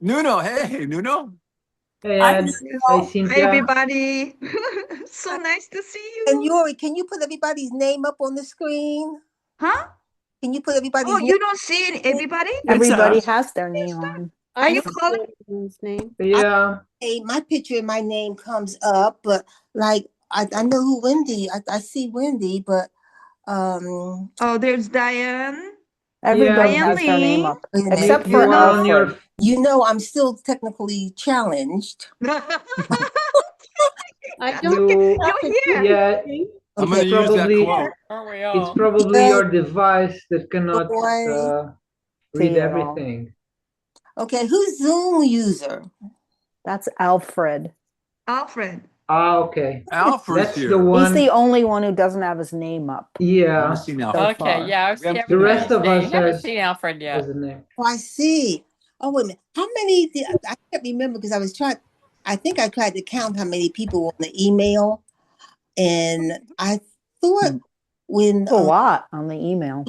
Nuno, hey, Nuno. Hey Hi, Ed, hey Neil. Hi, Cynthia. everybody. So Hi. nice to see And you. Yuri, can you put everybody's name up on the screen? Huh? Can you put Oh, everybody's name? you don't see everybody? It's Everybody has their name Mister? on. Are I you see calling? everyone's name. Yeah, My picture and my name comes up, but like I know who Wendy. I see Wendy, but um, Oh, there's Diane. Everybody yeah. Diane has their name Lee. up, wait a minute. except You for are on your. Alfred. I'm still technically challenged. I don't You. have You're to do here. Yeah, anything. I'm it's going Okay, to use that probably quote. Aren't we it's all? probably yeah, your device that cannot boy. read See it all. everything. Okay, who's Zoom user? That's Alfred. Alfred. Ah, okay. Alfred's That's the here. He's the one. only one who doesn't have his name up I haven't Yeah. seen Alfred. so Okay, far. yeah, I We see haven't seen The rest everybody's of Alfred. name. us Haven't seen Alfred has yet. a name. Oh, I see. Oh, wait a minute. How many? I can't remember because I was trying. I think I tried to count how many people were on the email, and I thought when A lot on the email.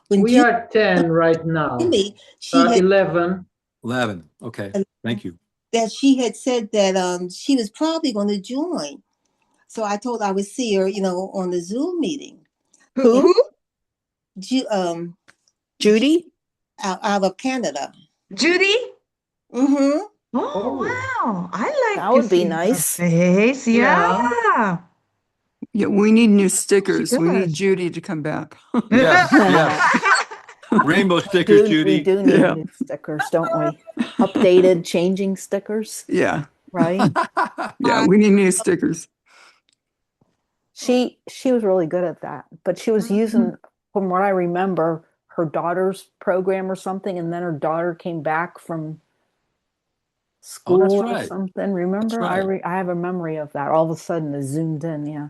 when We Judy are 10 right sent now. me, she had 11. 11. Okay. Thank you. that she had said that she was probably going to join. So I told her I would see her, on the Zoom meeting. Who? And Who? Who? Ju- Judy? out of Canada. Judy? Mm-hmm. Oh, Oh, wow. I like That to would be see her nice. face. yeah. Yeah. Yeah, we need new She stickers. We need does. Judy to come back. Yes, yes. Rainbow stickers, We Judy. do need new stickers, don't we? Updated, changing stickers, Yeah, right? yeah, we need new stickers. She was really good at that, but she was Mhm. using, from what I remember, her daughter's program or something, and then her daughter came back from Oh, that's school or right. something. That's Remember? right. I have a memory of that. All of a sudden, it zoomed in, yeah.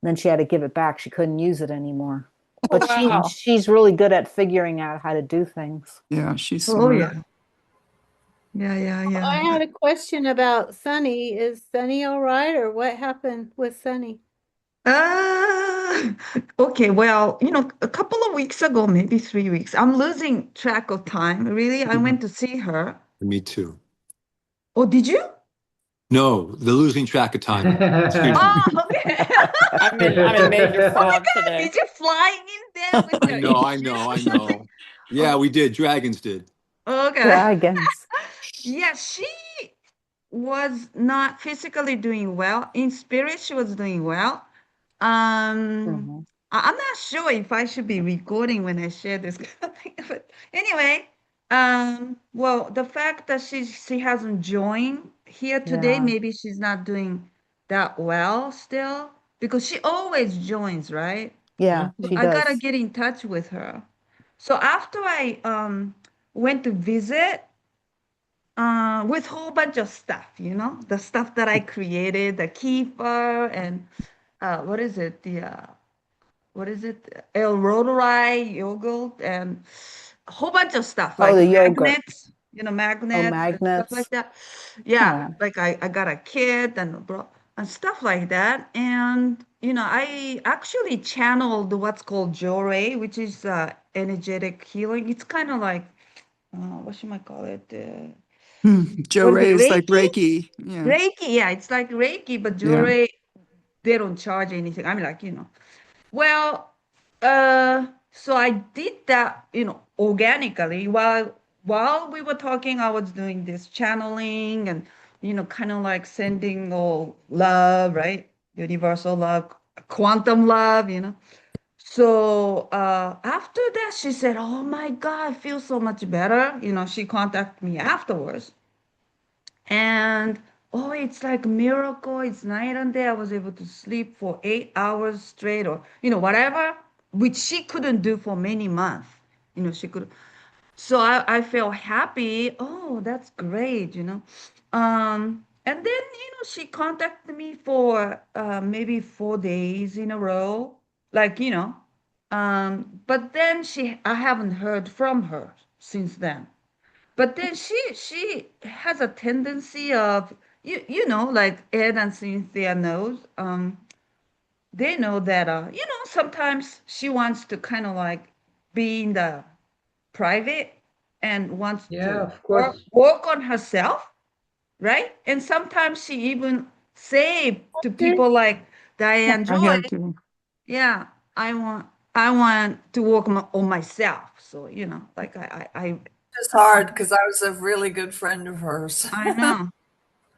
Then she had to give it back. She couldn't use it anymore. Oh, But wow. she's really good at figuring out how to do things. Yeah, she's Oh, smart. yeah. Yeah, yeah, I yeah. had a question about Sunny. Is Sunny all right, or what happened with Sunny? Uh, okay, well, a couple of weeks ago, maybe 3 weeks, I'm losing track of time. Really, I went to see her. Me too. Oh, did you? No, the losing track of time. Excuse me. Oh, okay. I'm in major Oh my fog God, today. did you flying in there with I your know, I engine? know, I know. Yeah, we did. Dragons did. Okay. Dragons. Yeah, she was not physically doing well. In spirit, she was doing well. Mhm. I'm not sure if I should be recording when I share this kind of thing, but anyway, well, the fact that she hasn't joined here today, Yeah, maybe she's not doing that well still because she always joins, right? yeah, So she I gotta does. get in touch with her. So after I went to visit with whole bunch of stuff, the stuff that I created, the kefir and what is it? What is it? El Rodorai yogurt and a whole bunch of stuff Oh, like the yogurt. Oh, magnets and stuff like magnets. that. Yeah, Oh, like I got a kit and stuff like that. And, I actually channeled what's called Jore, which is energetic healing. It's kind of like, what should I call it? Joe What is it? Ray is like Reiki? Reiki. Yeah, Reiki, yeah, it's like Reiki, but yeah. Jore, they don't charge anything. I mean, like, well, so I did that, organically while we were talking, I was doing this channeling and, kind of like sending all love, right? Universal love, quantum love. So after that, she said, "Oh my God, I feel so much better." She contacted me afterwards. And oh, it's like a miracle. It's night and day. I was able to sleep for 8 hours straight or, whatever, which she couldn't do for many months. She could. So I felt happy. Oh, that's great. And then, she contacted me for maybe 4 days in a row. Like, but then I haven't heard from her since then. But then she has a tendency of like Ed and Cynthia knows. They know that sometimes she wants to kind of like be in the private and wants Yeah, to of course. work on herself, right? And sometimes she even say to people like Diane I Joy, have to. yeah, I want to work on myself. So, like It's hard because I was a really good friend of hers. I know.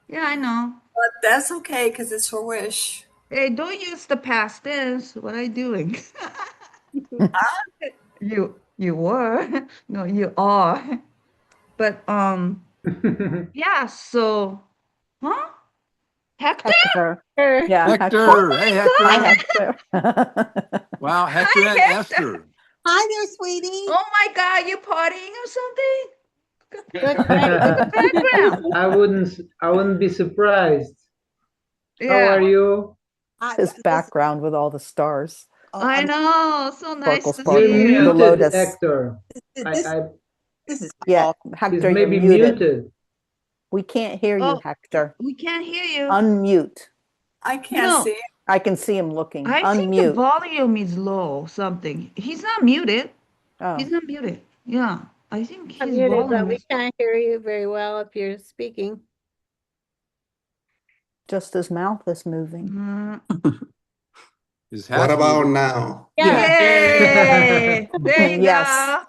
Yeah, I know. But that's okay because it's her wish. Hey, don't use the past tense. What are you doing? You were. No, you are. But yeah, so huh? Hector? Hector. Sure. Yeah, Hector. Hector, hey Hi, Hector. Hector. Wow, Hector and Hector. Esther. Hi there, sweetie. Oh my God, you partying or something? Looks Look like at the background. I wouldn't be surprised. How are Yeah, you? His Listen, background with all the stars. I know. So nice Sparkle, to You're sparkle. see The you. muted, lotus. Hector. this I this is Yeah, he's Hector, you're maybe muted. muted. We can't hear you, Oh, Hector. we can't hear you. Unmute. I can't No, see. I can see him looking. I think the Unmute. volume is low, something. He's not muted. He's Oh, not muted. Yeah, I think I'm his muted, but volume we is. can't hear you very well if you're speaking. just his mouth is moving. His What hat's about moving. now? Yeah. Yay! There you Yes. go.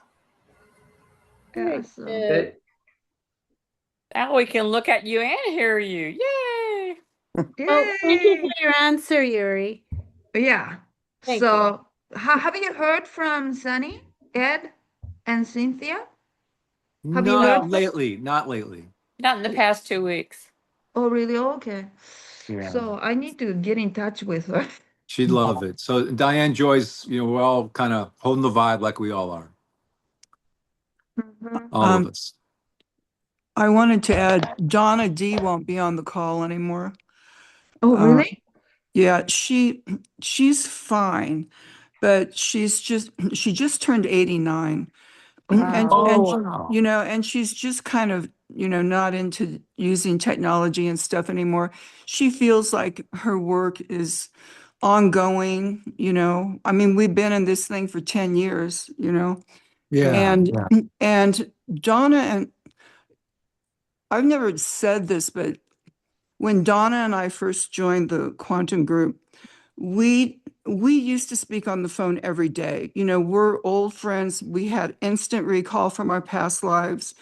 Very Yeah, so. good. Now we can look at you and hear you. Yay! Well, thank you Yay! for your answer, Yuri. Yeah. Thank So, have you heard from Sunny, Ed, and Cynthia? Have you heard Not from? lately, not lately. Not in the past 2 weeks. Oh, really? Okay. Yeah. So I need to get in touch with her. She'd love it. So Diane Joyce, we're all kind of holding the vibe like we all are. Mhm. All of us. I wanted to add Donna D won't be on the call anymore. Oh, Uh, really? yeah, she's fine, but she just turned 89. And Wow. and she's just kind of, not into using technology and stuff anymore. She feels like her work is ongoing, I mean, we've been in this thing for 10 years, Yeah. and Yeah. and Donna and I've never said this, but when Donna and I first joined the quantum group, we used to speak on the phone every day. We're old friends. We had instant recall from our past lives.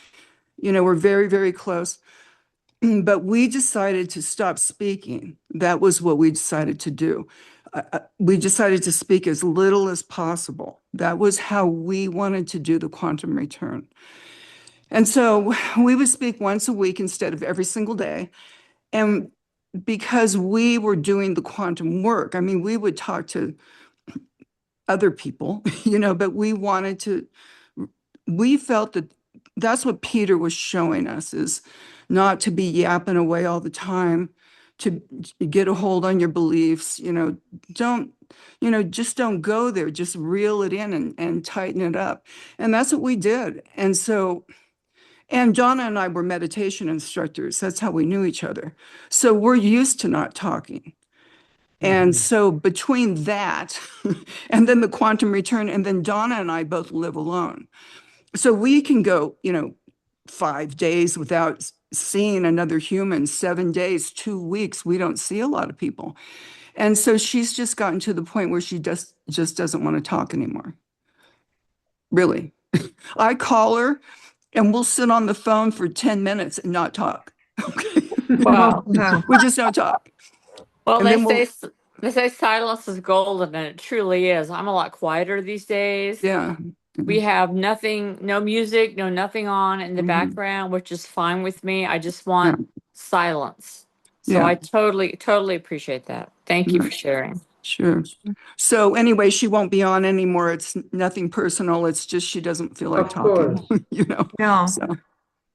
We're very, very close. But we decided to stop speaking. That was what we decided to do. We decided to speak as little as possible. That was how we wanted to do the quantum return. And so we would speak once a week instead of every single day. And because we were doing the quantum work, I mean, we would talk to other people, but we felt that that's what Peter was showing us, is not to be yapping away all the time, to get a hold on your beliefs, just don't go there, just reel it in and tighten it up. And that's what we did. And Donna and I were meditation instructors. That's how we knew each other. So we're used to not talking. And so between that and then the quantum return, and then Donna and I both live alone. So we can go, 5 days without seeing another human, 7 days, 2 weeks. We don't see a lot of people. And so she's just gotten to the point where she just doesn't want to talk anymore. Really. I call her and we'll sit on the phone for 10 minutes and not talk. Okay. Wow. We just don't talk. Well, And then we'll, they say silence is golden, and it truly is. I'm a lot quieter these days. yeah. We have nothing, no music, no nothing on in the Mhm. background, which is fine with me. I just Yeah. want silence. So Yeah. I totally appreciate that. Thank you Yeah. for sharing. Sure. So anyway, she won't be on anymore. It's nothing personal. It's just she doesn't feel like Of talking, course. No. So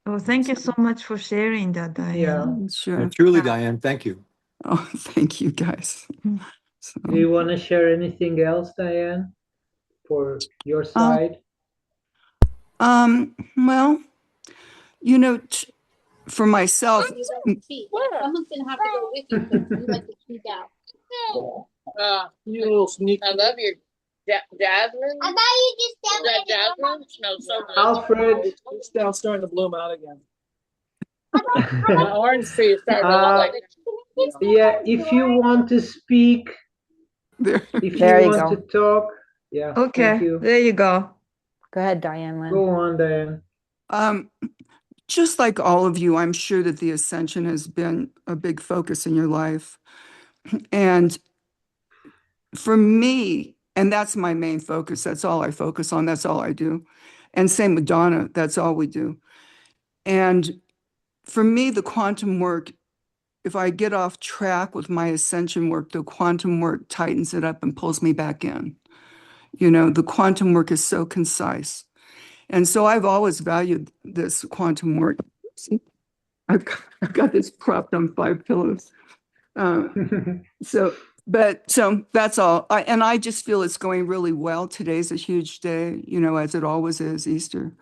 Oh, thank you so much for sharing that, Diane. Yeah. sure. Truly, Diane, thank you. Oh, thank you guys. So, Do you want to share anything else, Diane, for your um, side? well, for myself, Someone's gonna have to go with you because you like to cheat out. You little sneak. I love your Jasmine? I thought you just said that jasmine smells so good. Alfred. It's now starting to bloom out again. uh, My orange tree is starting to look like. yeah, if you want to speak, There. if you There you want to go. talk, yeah, thank Okay, you. there you go. Go ahead, Diane Lynn. Go on, Diane. Just like all of you, I'm sure that the ascension has been a big focus in your life. And for me, and that's my main focus, that's all I focus on, that's all I do. And same with Donna, that's all we do. And for me, the quantum work, if I get off track with my ascension work, the quantum work tightens it up and pulls me back in. You know, the quantum work is so concise. And so I've always valued this quantum work. See, I've got this propped on 5 pillows. So that's all. And I just feel it's going really well. Today's a huge day, you know, as it always is, Easter,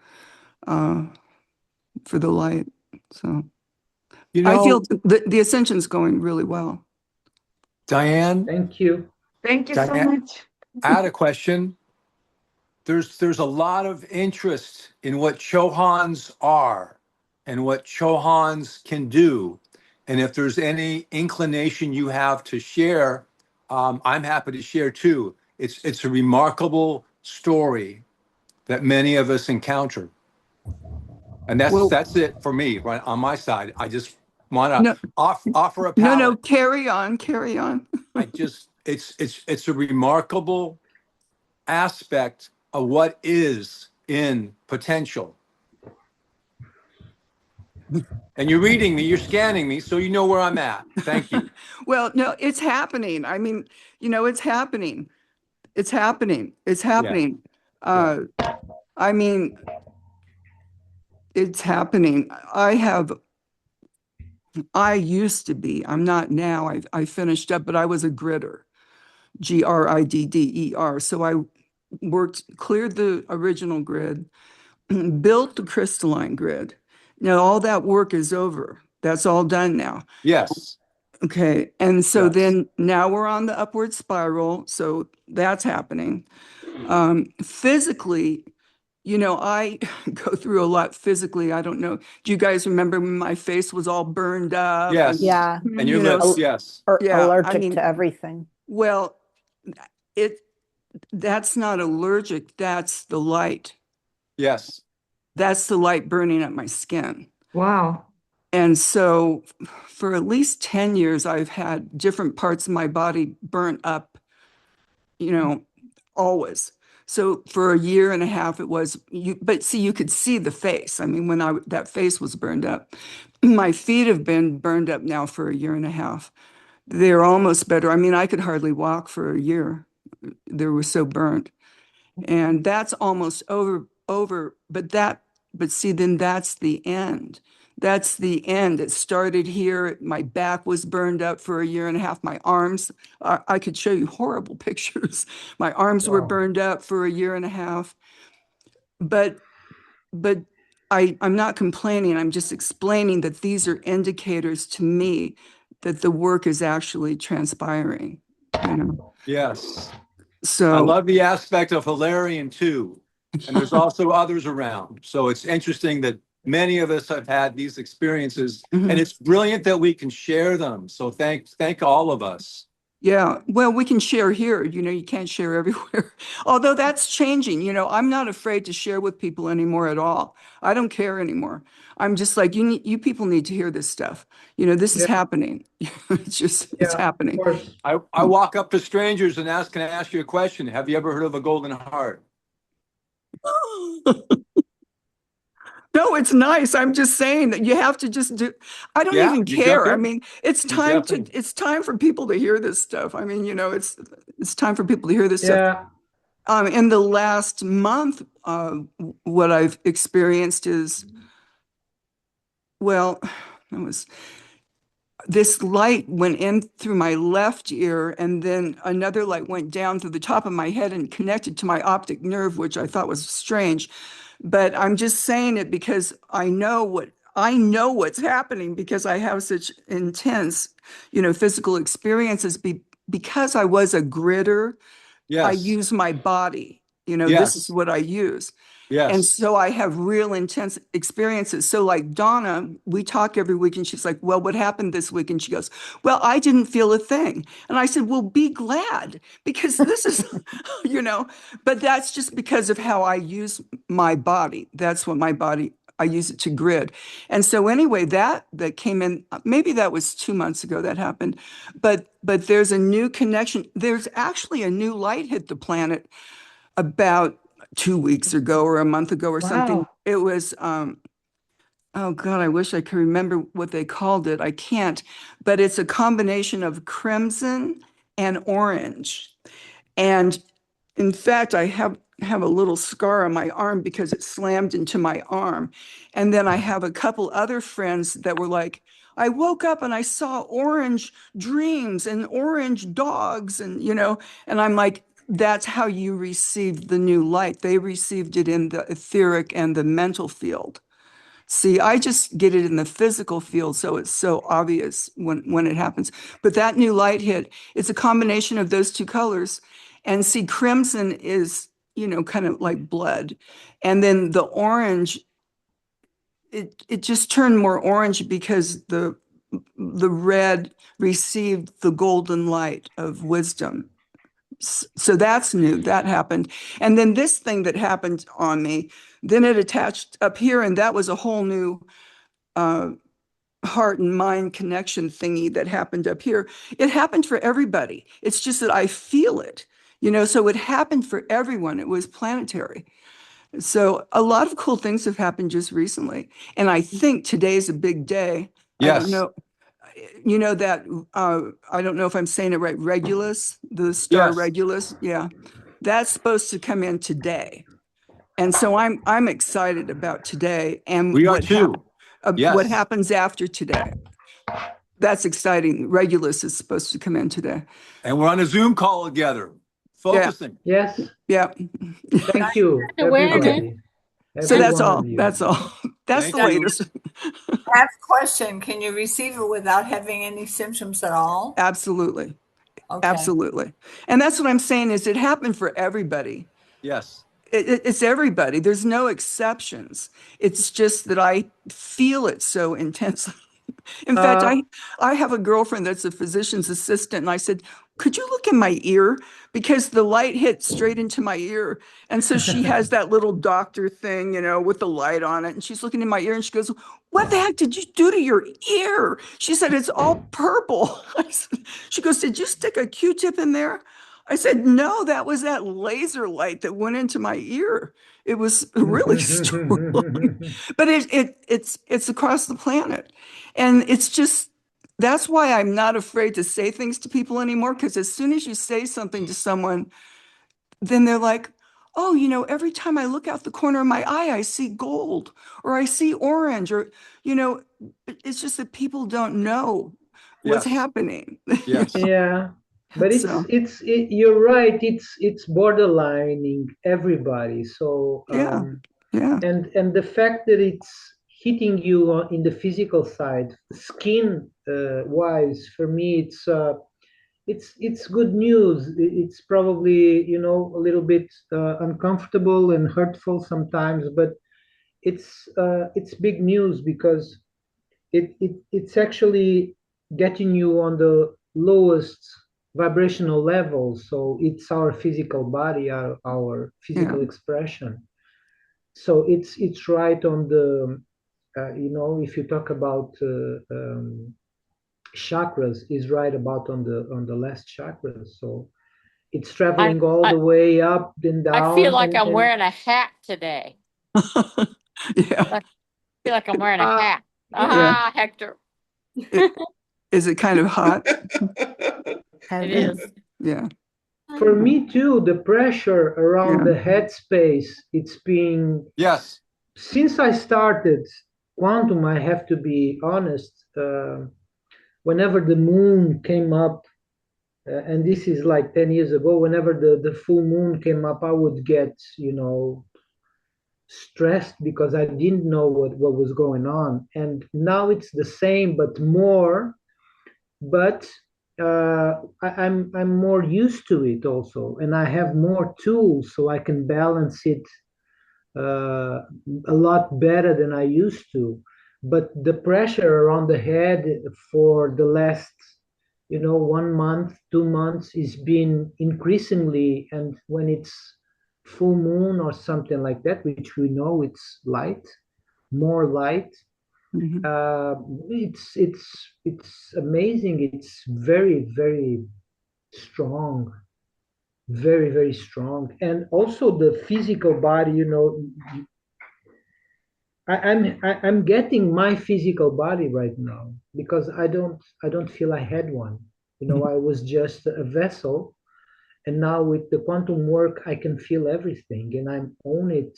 for the light. So You I feel know, the ascension's going really well. Diane, Thank you. Thank you so Diane, much. I had a question. There's a lot of interest in what Chohans are and what Chohans can do. And if there's any inclination you have to share, I'm happy to share too. It's a remarkable story that many of us encounter. And Well, that's it for me, right on my side. I just want to no, offer a no, palette. carry on. It's a remarkable aspect of what is in potential. And you're reading me, you're scanning me, so you know where I'm at. Thank you. Well, no, it's happening. I mean, you know, it's happening. It's happening. It's Yeah. happening. Yeah. I mean, it's happening. I used to be, I'm not now, I finished up, but I was a gridder, GRIDDER. So I cleared the original grid, built the crystalline grid. Now all that work is over. That's all done now. Yes. Okay. And so Yes. then now we're on the upward spiral. So that's happening. Physically, you know, I go through a lot physically. I don't know. Do you guys remember when my face was all burned up? Yes. And, Yeah. And your you know, lips, yes. yeah, I Allergic mean, to everything. well, that's not allergic. That's the light. Yes. That's the light burning up my skin. Wow. And so for at least 10 years, I've had different parts of my body burnt up, you know, always. So for a year and a half, it was but see, you could see the face. I mean, when that face was burned up, my feet have been burned up now for a year and a half. They're almost better. I mean, I could hardly walk for a year. They were so burnt. And that's almost over. But see, then that's the end. That's the end. It started here. My back was burned up for a year and a half. My arms, I could show you horrible pictures. My arms were Wow. burned up for a year and a half. But I'm not complaining. I'm just explaining that these are indicators to me that the work is actually transpiring, you know. Yes. I So love the aspect of Hilarion too. And there's also others around. So it's interesting that many of us have had these experiences, Mhm. and it's brilliant that we can share them. So thank all of us. yeah, well, we can share here. You know, you can't share everywhere. Although that's changing. You know, I'm not afraid to share with people anymore at all. I don't care anymore. I'm just like, you people need to hear this stuff. You know, this is Yeah. happening. It's Yeah, of happening. course. I walk up to strangers and can I ask you a question? Have you ever heard of a golden heart? No, it's nice. I'm just saying that you have to just do. I don't Yeah, even you jump care. I in. mean, it's You time jump in. it's time for people to hear this stuff. I mean, you know, it's time for people to hear this stuff. Yeah. In the last month, what I've experienced is, well, it was this light went in through my left ear, and then another light went down through the top of my head and connected to my optic nerve, which I thought was strange. But I'm just saying it because I know what's happening because I have such intense, you know, physical experiences because I was a gridder, I Yes. use my body. This is Yes. what I use. And Yes. so I have real intense experiences. So like Donna, we talk every week and she's like, well, what happened this week? And she goes, well, I didn't feel a thing. And I said, well, be glad because this is, but that's just because of how I use my body. That's what my body, I use it to grid. And so anyway, that came in, maybe that was 2 months ago that happened, but there's a new connection. There's actually a new light hit the planet about 2 weeks ago or a month ago or something. Wow. It was, oh God, I wish I could remember what they called it. I can't, but it's a combination of crimson and orange. And in fact, I have a little scar on my arm because it slammed into my arm. And then I have a couple other friends that were like, I woke up and I saw orange dreams and orange dogs and I'm like, that's how you received the new light. They received it in the etheric and the mental field. See, I just get it in the physical field, so it's so obvious when it happens. But that new light hit, it's a combination of those two colors. And see, crimson is, kind of like blood. And then the orange, it just turned more orange because the red received the golden light of wisdom. So that's new. That happened. And then this thing that happened on me, then it attached up here, and that was a whole new uh, heart and mind connection thingy that happened up here. It happened for everybody. It's just that I feel it, so it happened for everyone. It was planetary. So a lot of cool things have happened just recently. And I think today's a big day. I don't Yes. know. That I don't know if I'm saying it right. Regulus, the star Yes. Regulus. Yeah. That's supposed to come in today. And so I'm excited about today and We are too. what Yes. happens after today. That's exciting. Regulus is supposed to come in today. And we're on a Zoom call together, focusing. Yes. Yeah. Thank you, Awareness. everybody. So Every that's one all. of you. That's all. That's Thank the you. latest. I have a question. Can you receive it without having any symptoms at all? Absolutely. Okay. Absolutely. And that's what I'm saying is it happened for everybody. Yes. It's everybody. There's no exceptions. It's just that I feel it so intensely. In fact, Uh, I have a girlfriend that's a physician's assistant, and I said, could you look in my ear? Because the light hit straight into my ear. And so she has that little doctor thing, with the light on it. And she's looking in my ear and she goes, what the heck did you do to your ear? She said, it's all purple. She goes, did you stick a Q-tip in there? I said, no, that was that laser light that went into my ear. It was really strong, but it's across the planet. And it's just, that's why I'm not afraid to say things to people anymore. Because as soon as you say something to someone, then they're like, oh, every time I look out the corner of my eye, I see gold or I see orange or, it's just that people don't know what's Yes. happening. Yes. yeah, but So, you're right. It's borderlining everybody. So yeah, yeah, and the fact that it's hitting you in the physical side, skin wise, for me, it's good news. It's probably a little bit uncomfortable and hurtful sometimes, but it's big news because it's actually getting you on the lowest vibrational level. So it's our physical body, our yeah. physical expression. So it's right on the if you talk about chakras, is right about on the last chakra. So it's I, traveling all I the way up and I feel down like I'm and wearing a hat today. Yeah, I feel like I'm wearing a uh, hat. yeah. Aha, Hector. Is it kind of hot? It Heavy. is. Yeah, for me too, the pressure around yeah, the headspace, it's being, Yes. since I started quantum, I have to be honest, whenever the moon came up, and this is like 10 years ago, whenever the full moon came up, I would get, stressed because I didn't know what was going on. And now it's the same, but more. But I'm more used to it also, and I have more tools so I can balance it uh, a lot better than I used to. But the pressure around the head for the last, 1 month, 2 months is been increasingly, and when it's full moon or something like that, which we know it's light, more light, Mhm. it's amazing. It's very, very strong, very, very strong. And also the physical body, I'm getting my physical body right now because I don't feel I had one. I was just a vessel, and now with the quantum work, I can feel everything, and I'm on it.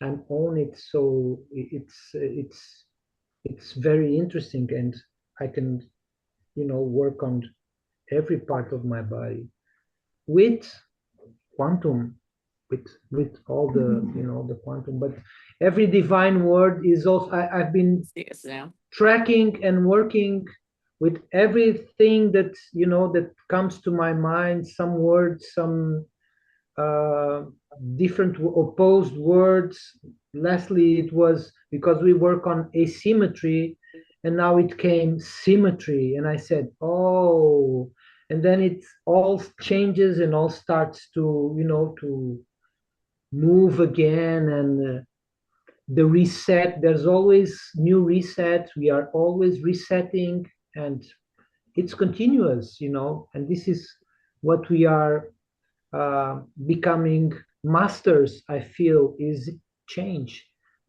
I'm on it. So it's very interesting, and I can work on every part of my body with quantum, with all the the quantum. But every divine word is also, I've been See us now. tracking and working with everything that that comes to my mind, some words, some uh, different opposed words. Lastly, it was because we work on asymmetry, and now it came symmetry, and I said, oh, and then it all changes and all starts to to move again. And the reset, there's always new reset, we are always resetting, and it's continuous, and this is what we are becoming masters, I feel, is change,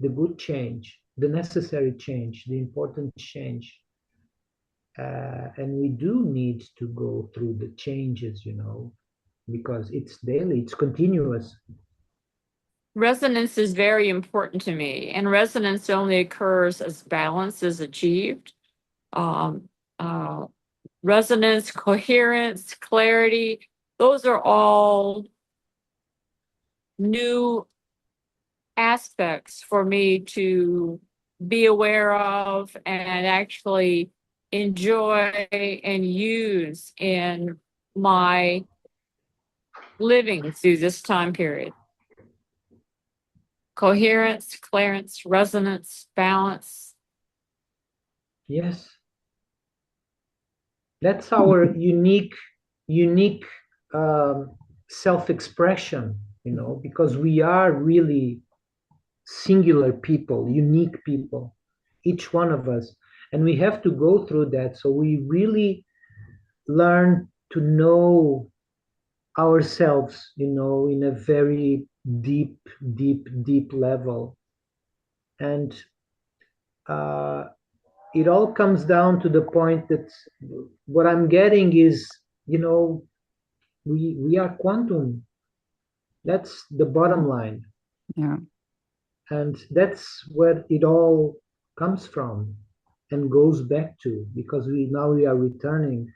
the good change, the necessary change, the important change. And we do need to go through the changes, because it's daily, it's continuous. Resonance is very important to me, and resonance only occurs as balance is achieved. Um, uh, Resonance, coherence, clarity, those are all new aspects for me to be aware of and actually enjoy and use in my living through this time period. Coherence, clarence, resonance, balance. Yes, that's our unique self-expression, because we are really singular people, unique people, each one of us. And we have to go through that. So we really learn to know ourselves, in a very deep, deep, deep level. And uh, it all comes down to the point that what I'm getting is, we are quantum. That's the bottom line. Yeah. And that's where it all comes from and goes back to, because we are returning,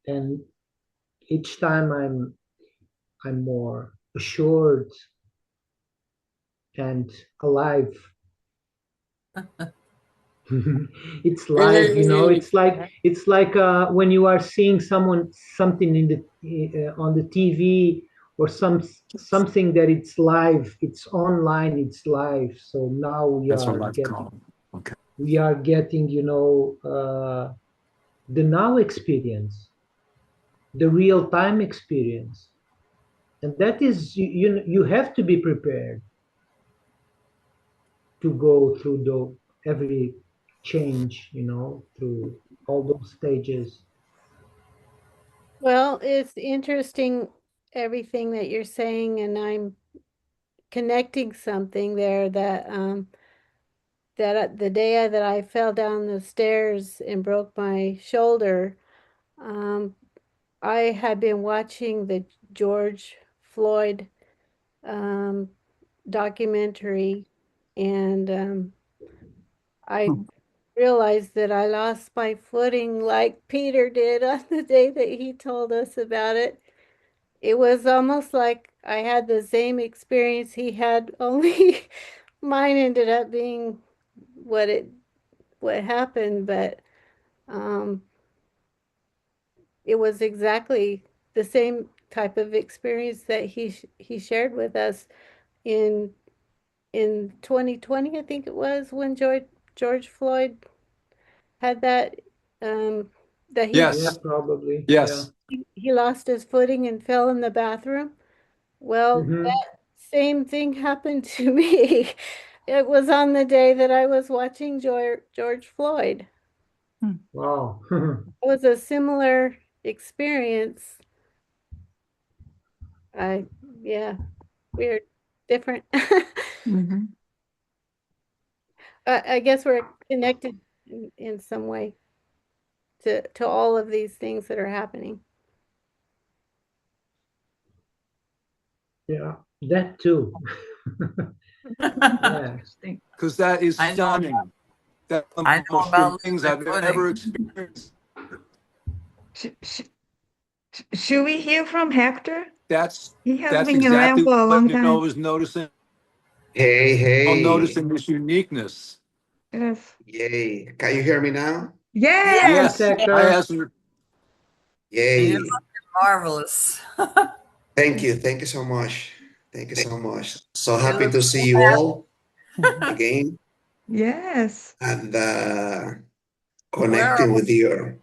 and each time I'm more assured and alive. It's live, it's like when you are seeing something in the on the TV, or something that it's live, it's online, it's live. So now That's what I like to call them. Okay. we are getting the now experience, the real time experience. And that is, you have to be prepared to go through every change, through all those stages. Well, it's interesting everything that you're saying, and I'm connecting something there that the day that I fell down the stairs and broke my shoulder, um, I had been watching the George Floyd um, documentary, and I realized that I lost my footing like Peter did on the day that he told us about it. It was almost like I had the same experience he had, only mine ended up being what happened. But um, it was exactly the same type of experience that he shared with us in 2020, I think it was, when George Floyd had that that Yeah, Yes, probably. Yeah. yes. he lost his footing and fell in the bathroom. Well, Mm-hmm. that same thing happened to me. It was on the day that I was watching George Floyd. Wow. It was a similar experience. I Yeah, weird, different. Mm-hmm. I guess we're connected in some way to all of these things that are happening. Yeah, that too. Yeah. Interesting. Because that is I know, stunning. That's the I know most about thrilling things losing I've a ever footing. experienced. Sh sh should we hear from Hector? That's He has that's been around exactly for a what long time. was noticing. Hey, I'm hey. noticing this uniqueness. Yes. Yay. Can you hear me now? Yes, Yes. Yes, I Hector. has. And you're Yay. looking marvelous. Thank you. Thank you so much. Thank you so much. So You happy look to see you all again Yes. and where connecting with you.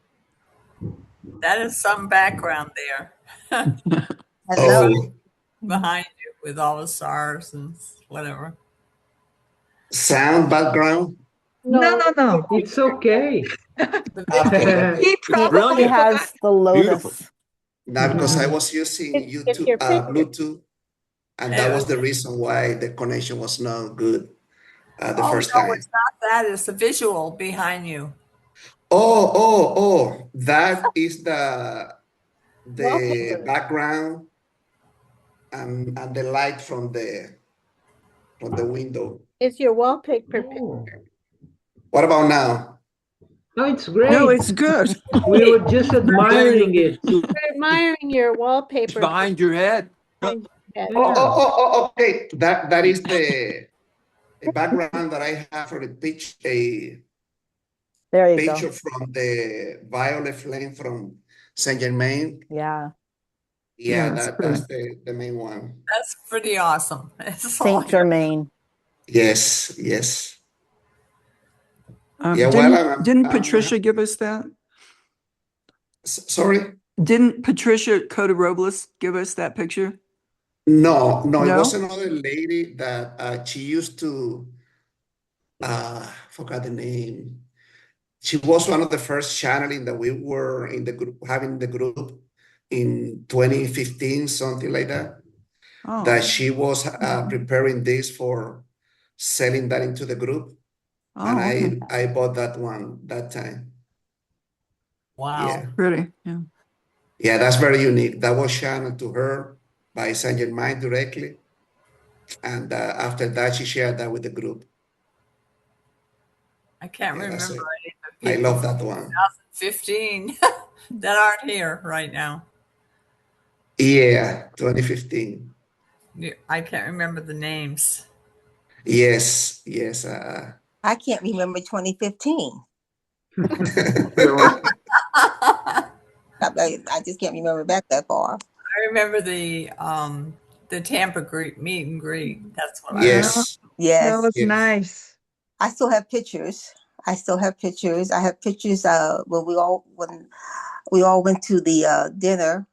that is some background there. Hello. Oh, Behind you with all the stars and whatever. sound background? No, No, no, no. It's okay. The Okay, visual. okay. He he probably Brilliant. forgot. has the Beautiful. lotus. Now, because I was using it's YouTube, your picture. Bluetooth, and that was It- the reason why the connection was not good the oh first no, time. it's not that. It's the visual behind you. Oh, that is the Wallpaper. background and the light from the window. It's your wallpaper Oh, What about now? no, it's No, great. it's good. We were just Playing admiring it. We're admiring your wallpaper behind your head. behind your head. Yeah. Okay. That is the background that I have for the a There you go. picture from the violet flame from Saint Germain. Yeah. Yeah, It's that's good. the main one. That's pretty awesome. It's all Saint Germain. Yes, yes. Yeah, well, Didn't Patricia give us that? sorry. Didn't Patricia Cota Robles give us that picture? No, it was No? another lady that she used to forgot the name. She was one of the first channeling that we were in the group having the group in 2015, something like that. That Oh. she was preparing this for selling that into the group, and Oh, okay. I bought that one that time. wow. Yeah, Pretty. Yeah. yeah, that's very unique. That was channeled to her by Saint Germain directly, and after that, she shared that with the group. I can't Yeah, that's remember it. any of the I people love from that one. 2015 that aren't here right now. Yeah, 2015. I can't remember the names. Yes. I can't remember 2015. I just can't remember back that far. I remember the Tampa meet and greet. That's what I remember. Yes. That Yes, was Yes. nice. I still have pictures. I have pictures when we all went to the dinner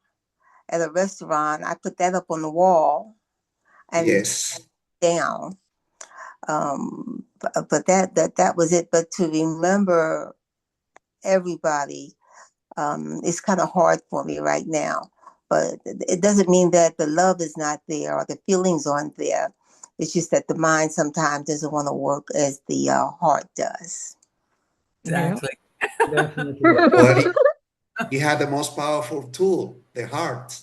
at a restaurant. I put that up on the wall and Yes. down. But that was it. But to remember everybody, it's kind of hard for me right now. But it doesn't mean that the love is not there or the feelings aren't there. It's just that the mind sometimes doesn't want to work as the heart does. Exactly. Definitely. Well, you have the most powerful tool, the heart.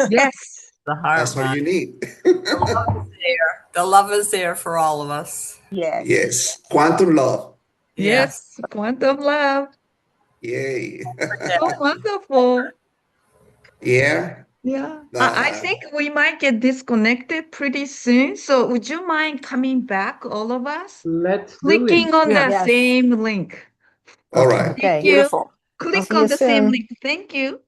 Yes. The heart That's what mind. you need. The love is there. The love is there for all of us. Yes. Yes. Quantum love. Yes. Quantum love. Yay. So wonderful. Yeah. Yeah. I think we might get disconnected pretty soon. So would you mind coming back, all of us? Let's do it. Clicking on Yeah. the Yes. same link. All right. Okay. Thank you. Beautiful. I'll Click see on you the same soon. link. Thank you.